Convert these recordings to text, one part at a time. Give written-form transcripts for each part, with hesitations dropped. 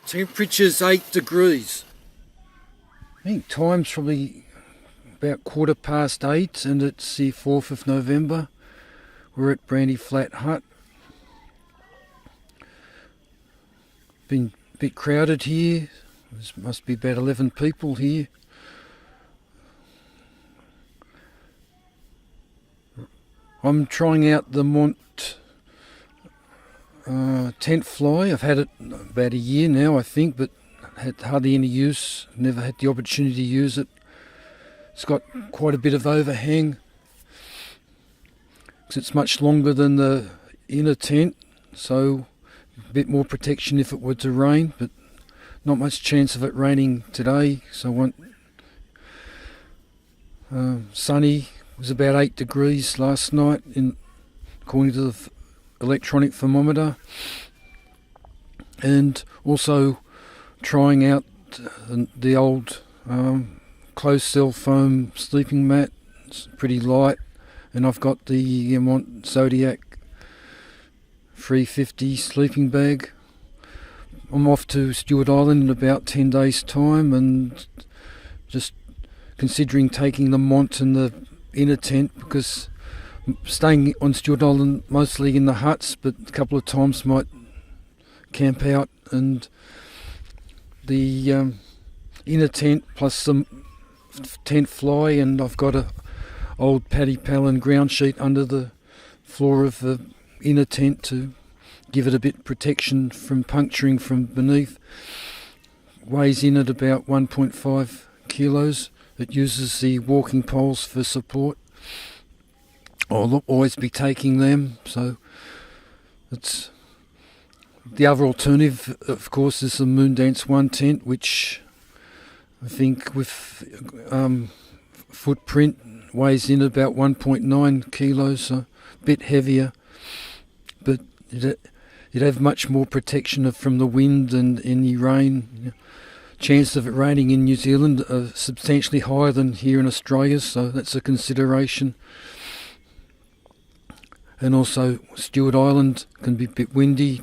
Temperature's 8 degrees. I think time's probably about 8:15 and it's the 4th of November. We're at Brandy Flat hut. Been a bit crowded here. There must be about 11 people here. I'm trying out the Mont tent fly. I've had it about a year now, I think, but had hardly any use. Never had the opportunity to use it. It's got quite a bit of overhang because it's much longer than the inner tent, so a bit more protection if it were to rain, but not much chance of it raining today. So I want sunny. It was about 8 degrees last night according to the electronic thermometer. And also trying out the old closed cell foam sleeping mat. It's pretty light, and I've got the Mont Zodiac 350 sleeping bag. I'm off to Stewart Island in about 10 days time, and just considering taking the Mont and the inner tent, because staying on Stewart Island mostly in the huts, but a couple of times might camp out, and the inner tent plus the tent fly, and I've got a old paddy palin ground sheet under the floor of the inner tent to give it a bit of protection from puncturing from beneath. Weighs in at about 1.5 kilos. It uses the walking poles for support. I'll always be taking them, so it's the other alternative, of course, is the Moondance 1 tent, which I think with footprint weighs in about 1.9 kilos, so a bit heavier, but you'd have much more protection from the wind and any rain. Chance of it raining in New Zealand are substantially higher than here in Australia, so that's a consideration. And also Stewart Island can be a bit windy,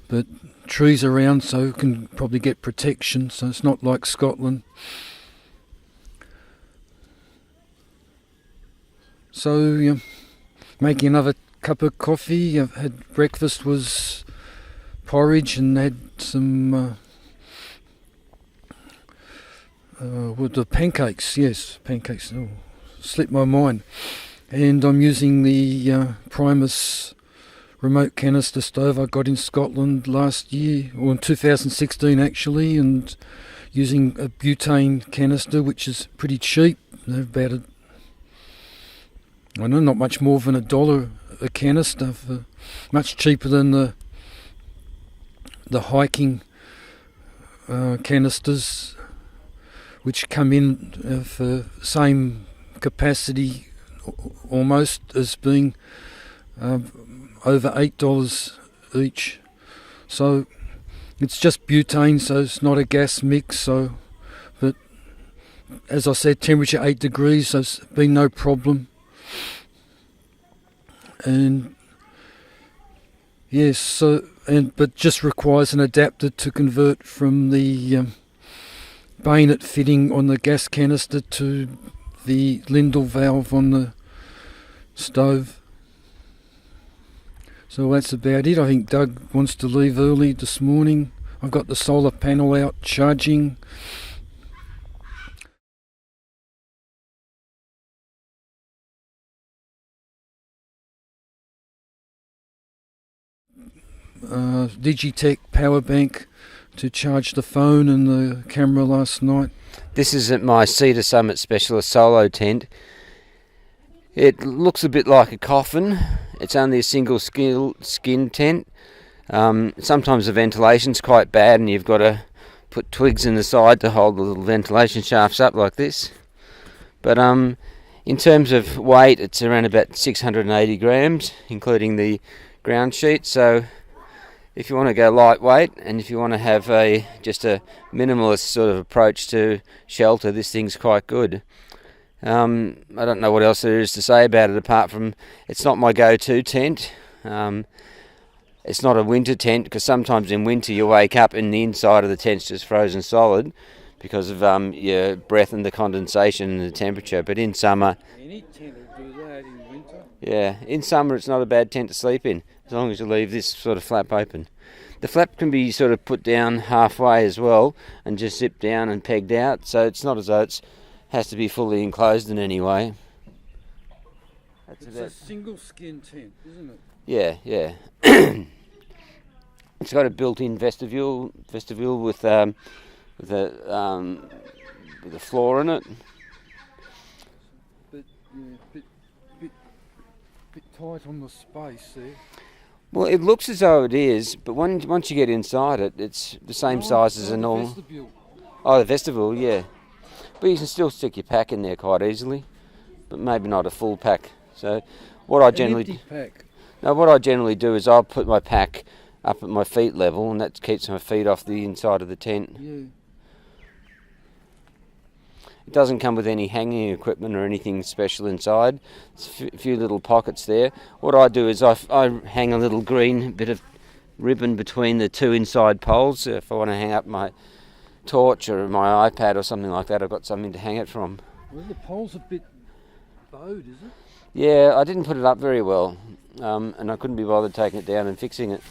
but trees around, so can probably get protection, so it's not like Scotland. So making another cup of coffee. I've had breakfast, was porridge, and had some with the pancakes. Yes, pancakes. Oh, slipped my mind. And I'm using the Primus remote canister stove I got in Scotland last year, or in 2016 actually, and using a butane canister, which is pretty cheap. They're about not much more than $1 a canister, much cheaper than the hiking canisters, which come in for same capacity almost as being over $8 each. So it's just butane, so it's not a gas mix. So, but as I said, temperature 8 degrees, so it's been no problem. And yes, but just requires an adapter to convert from the bayonet fitting on the gas canister to the Lindell valve on the stove. So that's about it. I think Doug wants to leave early this morning. I've got the solar panel out charging. Digitech power bank to charge the phone and the camera last night. This isn't my Cedar Summit Specialist solo tent. It looks a bit like a coffin. It's only a single skin tent. Sometimes the ventilation's quite bad and you've got to put twigs in the side to hold the little ventilation shafts up like this. But In terms of weight, it's around about 680 grams, including the ground sheet. So if you want to go lightweight and if you want to have just a minimalist sort of approach to shelter, this thing's quite good. I don't know what else there is to say about it apart from it's not my go-to tent. It's not a winter tent because sometimes in winter you wake up and the inside of the tent's just frozen solid because of your breath and the condensation and the temperature. But in summer, any tent will do that in winter. Yeah, in summer it's not a bad tent to sleep in as long as you leave this sort of flap open. The flap can be sort of put down halfway as well and just zipped down and pegged out, so it's not as though it has to be fully enclosed in any way. It's a single skin tent, isn't it? Yeah. It's got a built-in vestibule with a floor in it. But yeah, bit tight on the space there. Well, it looks as though it is, but once you get inside it, it's the same size as a normal. Vestibule. Oh, the vestibule, yeah. But you can still stick your pack in there quite easily, but maybe not a full pack. So, what I generally do is I'll put my pack up at my feet level, and that keeps my feet off the inside of the tent. Yeah. It doesn't come with any hanging equipment or anything special inside. There's a few little pockets there. What I do is I hang a little green bit of ribbon between the two inside poles. If I want to hang up my torch or my iPad or something like that, I've got something to hang it from. Well, the pole's a bit bowed, is it? Yeah, I didn't put it up very well, and I couldn't be bothered taking it down and fixing it.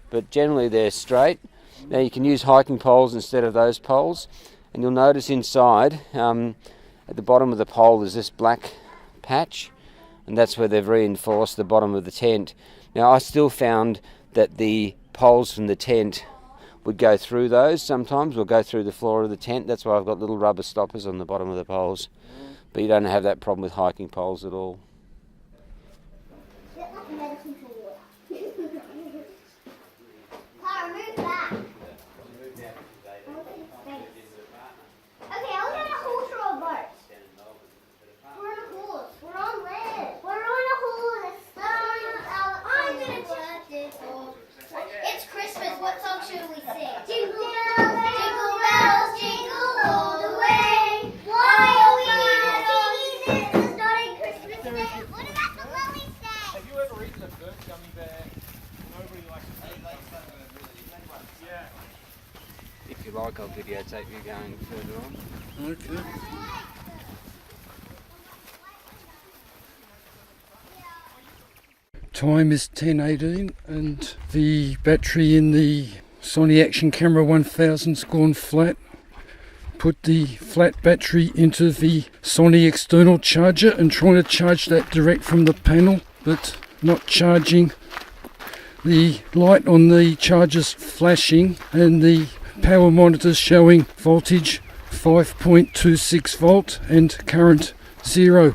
But generally they're straight. Now you can use hiking poles instead of those poles. And you'll notice inside, at the bottom of the pole, there's this black patch, and that's where they've reinforced the bottom of the tent. Now, I still found that the poles from the tent would go through those sometimes, or go through the floor of the tent. That's why I've got little rubber stoppers on the bottom of the poles. But you don't have that problem with hiking poles at all. If you like, I'll videotape you going further on. Okay. Time is 10:18 and the battery in the Sony action camera 1000's gone flat. Put the flat battery into the Sony external charger and trying to charge that direct from the panel, but not charging. The light on the charger's flashing and the power monitor's showing voltage 5.26 volt and current 0.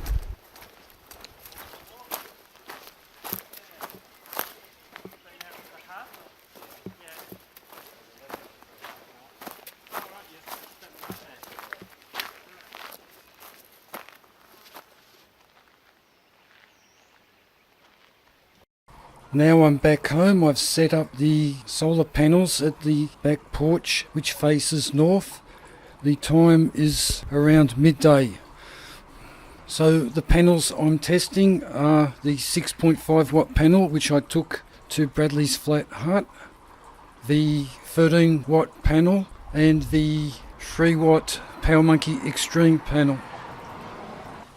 Now I'm back home. I've set up the solar panels at the back porch which faces north. The time is around midday. So the panels I'm testing are the 6.5 watt panel which I took to Bradley's Flat hut, the 13 watt panel and the 3 watt Power Monkey Extreme panel.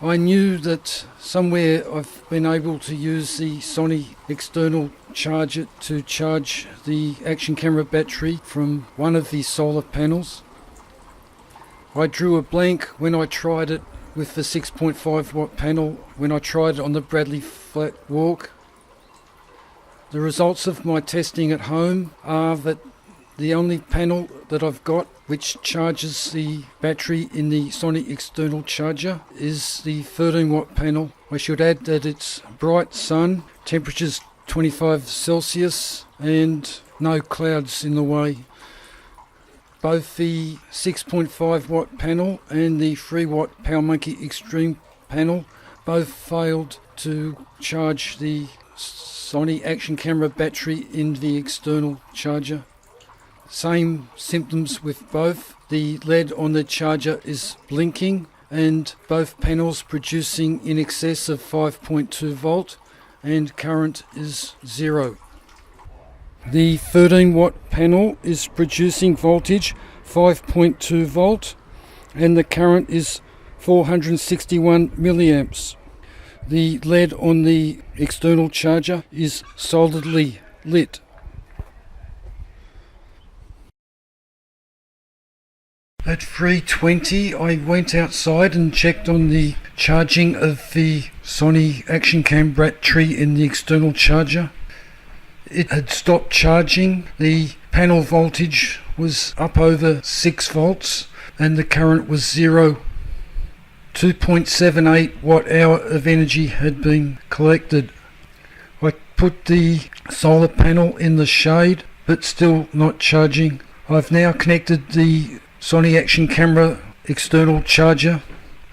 I knew that somewhere I've been able to use the Sony external charger to charge the action camera battery from one of the solar panels. I drew a blank when I tried it with the 6.5 watt panel when I tried it on the Brandy Flat walk. The results of my testing at home are that the only panel that I've got which charges the battery in the Sony external charger is the 13 watt panel. I should add that it's bright sun, temperatures 25 Celsius and no clouds in the way. Both the 6.5 watt panel and the 3 watt Power Monkey Extreme panel both failed to charge the Sony action camera battery in the external charger. Same symptoms with both. The LED on the charger is blinking and both panels producing in excess of 5.2 volt and current is 0. The 13 watt panel is producing voltage 5.2 volt and the current is 461 milliamps. The LED on the external charger is solidly lit. At 3:20 I went outside and checked on the charging of the Sony action cam battery in the external charger. It had stopped charging. The panel voltage was up over 6 volts and the current was 0. 2.78 watt hour of energy had been collected. I put the solar panel in the shade but still not charging. I've now connected the Sony action camera external charger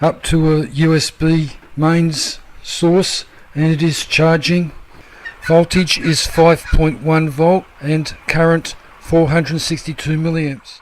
up to a USB mains source and it is charging. Voltage is 5.1 volt and current 462 milliamps.